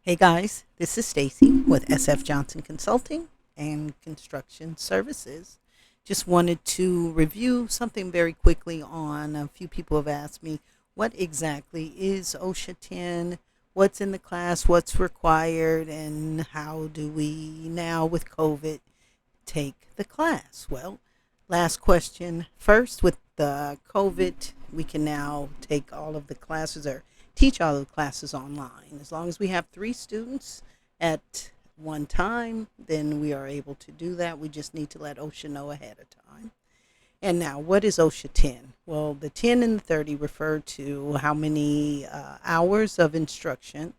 Hey guys, this is Stacy with SF Johnson Consulting and Construction Services. Just wanted to review something very quickly on a few people have asked me what exactly is OSHA 10, what's in the class, what's required, and how do we now with COVID take the class? Well, last question first. With the COVID, we can now take all of the classes or teach all of the classes online. As long as we have 3 students at one time, then we are able to do that. We just need to let OSHA know ahead of time. And now, what is OSHA 10? Well, the 10 and the 30 refer to how many hours of instruction,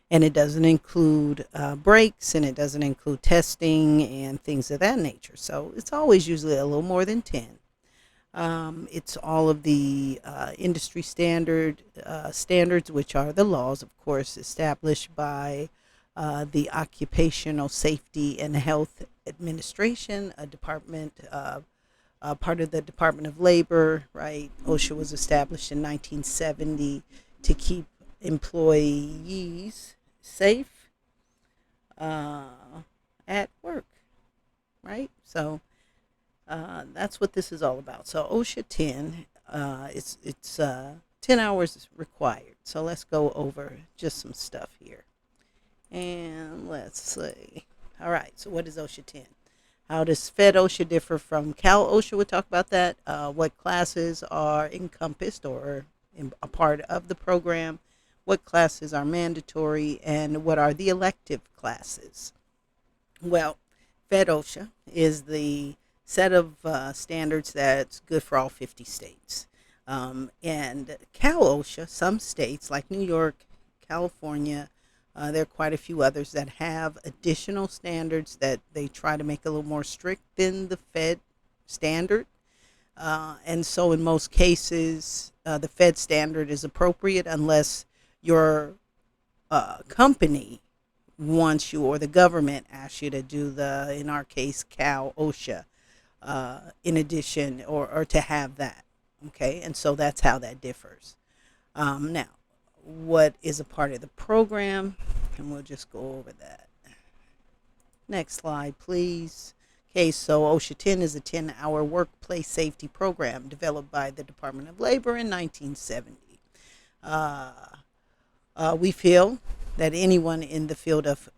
and it doesn't include breaks, and it doesn't include testing and things of that nature. So it's always usually a little more than 10. It's all of the industry standards, which are the laws, of course, established by the Occupational Safety and Health Administration, a department, part of the Department of Labor, right? OSHA was established in 1970 to keep employees safe uh, at work, right? So that's what this is all about. So OSHA 10, it's 10 hours required. So let's go over just some stuff here. And let's see. All right, so what is OSHA 10? How does Fed OSHA differ from Cal OSHA? We'll talk about that. What classes are encompassed or a part of the program? What classes are mandatory? And what are the elective classes? Well, Fed OSHA is the set of standards that's good for all 50 states. And Cal OSHA, some states like New York, California, there are quite a few others that have additional standards that they try to make a little more strict than the Fed standard. And so in most cases, the Fed standard is appropriate unless your company wants you or the government asks you to do the, in our case, Cal OSHA, in addition or to have that. Okay, and so that's how that differs. Now, what is a part of the program? And we'll just go over that. Next slide, please. Okay, so OSHA 10 is a 10-hour workplace safety program developed by the Department of Labor in 1970. We feel that anyone in the field of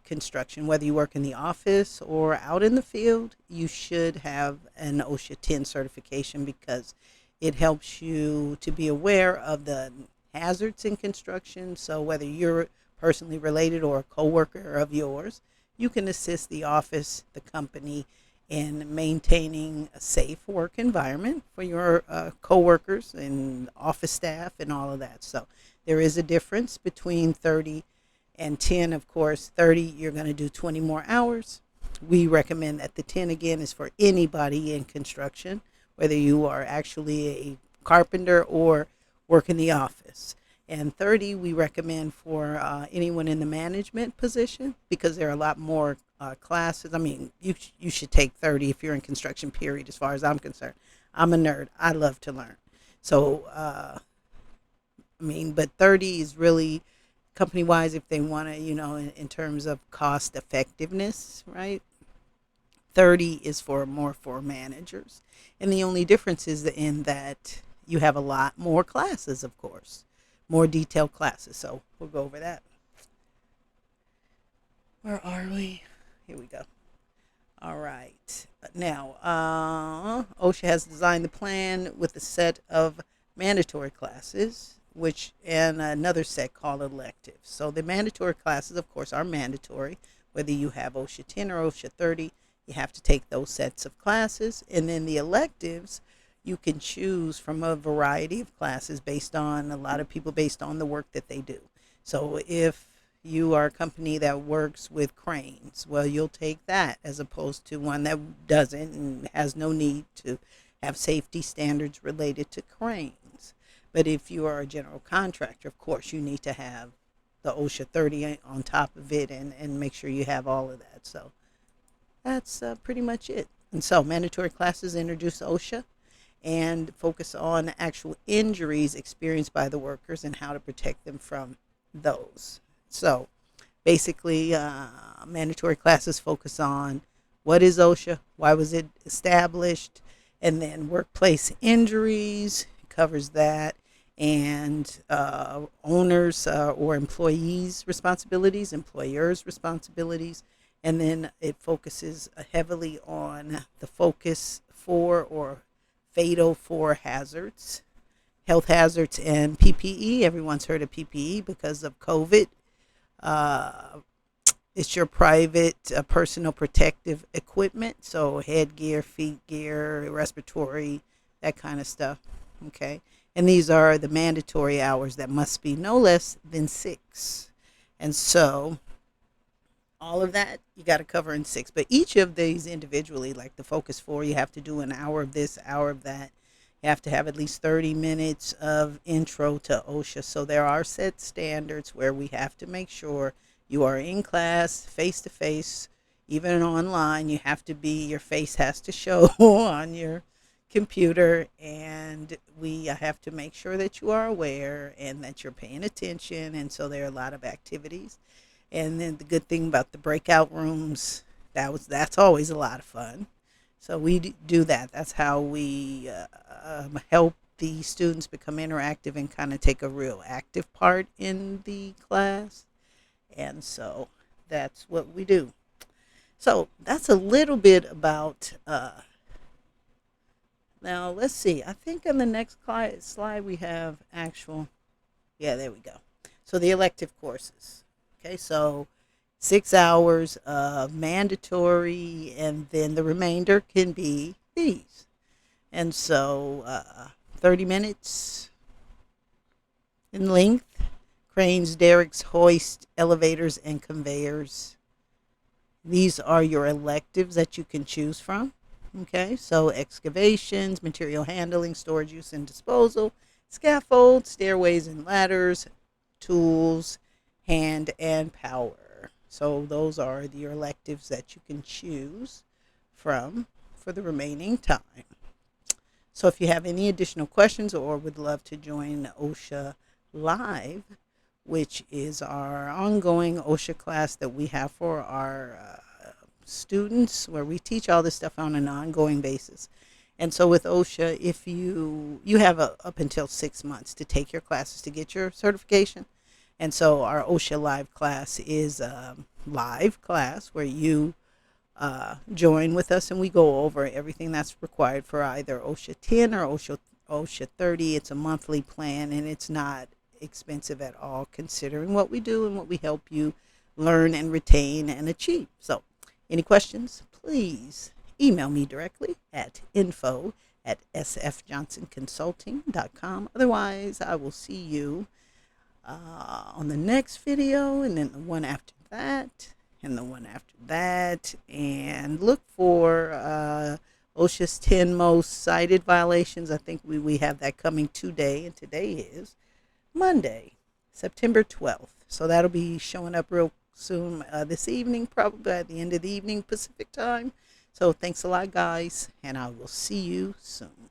construction, whether you work in the office or out in the field, you should have an OSHA 10 certification because it helps you to be aware of the hazards in construction. So whether you're personally related or a coworker of yours, you can assist the office, the company, in maintaining a safe work environment for your coworkers and office staff and all of that. So there is a difference between 30 and 10. Of course, 30, you're going to do 20 more hours. We recommend that the 10, again, is for anybody in construction, whether you are actually a carpenter or work in the office. And 30, we recommend for anyone in the management position because there are a lot more classes. I mean, you should take 30 if you're in construction, period, as far as I'm concerned. I'm a nerd. I love to learn. So, but 30 is really company wise if they want to, in terms of cost effectiveness, right? 30 is for more for managers. And the only difference is in that you have a lot more classes, of course, more detailed classes. So we'll go over that. Where are we? Here we go. All right. Now, OSHA has designed the plan with a set of mandatory classes, and another set called electives. So the mandatory classes, of course, are mandatory. Whether you have OSHA 10 or OSHA 30, you have to take those sets of classes. And then the electives, you can choose from a variety of classes based on the work that they do. So if you are a company that works with cranes, well, you'll take that as opposed to one that doesn't and has no need to have safety standards related to cranes. But if you are a general contractor, of course, you need to have the OSHA 30 on top of it and make sure you have all of that. So that's pretty much it. And so mandatory classes introduce OSHA and focus on actual injuries experienced by the workers and how to protect them from those. So Basically, mandatory classes focus on what is OSHA, why was it established, and then workplace injuries covers that, and owners or employees' responsibilities, employers' responsibilities, and then it focuses heavily on the focus for or fatal for hazards, health hazards, and PPE. Everyone's heard of PPE because of COVID. Uh, it's your private personal protective equipment, so headgear, feet gear, respiratory, that kind of stuff. Okay, and these are the mandatory hours that must be no less than 6. And so all of that you got to cover in 6. But each of these individually, like the focus 4, you have to do an hour of this, hour of that. You have to have at least 30 minutes of intro to OSHA. So there are set standards where we have to make sure you are in class, face to face, even online. You have to be, your face has to show on your computer, and we have to make sure that you are aware and that you're paying attention. And so there are a lot of activities. And then the good thing about the breakout rooms, that's always a lot of fun. So we do that. That's how we help the students become interactive and kind of take a real active part in the class. And so that's what we do. So that's a little bit about. Now let's see. I think on the next slide we have actual. Yeah, there we go. So the elective courses. Okay, so 6 hours of mandatory, and then the remainder can be these. And so 30 minutes in length. Cranes, derricks, hoists, elevators, and conveyors. These are your electives that you can choose from. Okay, so excavations, material handling, storage, use, and disposal, scaffolds, stairways and ladders, tools, hand and power. So those are your electives that you can choose from for the remaining time. So if you have any additional questions or would love to join OSHA Live, which is our ongoing OSHA class that we have for our students, where we teach all this stuff on an ongoing basis. And so with OSHA, if you have up until 6 months to take your classes to get your certification. And so our OSHA Live class is a live class where you join with us and we go over everything that's required for either OSHA 10 or OSHA 30. It's a monthly plan, and it's not expensive at all considering what we do and what we help you learn and retain and achieve. So any questions, please email me directly at info@sfjohnsonconsulting.com. Otherwise, I will see you on the next video, and then the one after that, and the one after that. And look for OSHA's 10 most cited violations. I think we have that coming today, and today is Monday, September 12th. So that'll be showing up real soon this evening, probably at the end of the evening Pacific time. So thanks a lot, guys, and I will see you soon.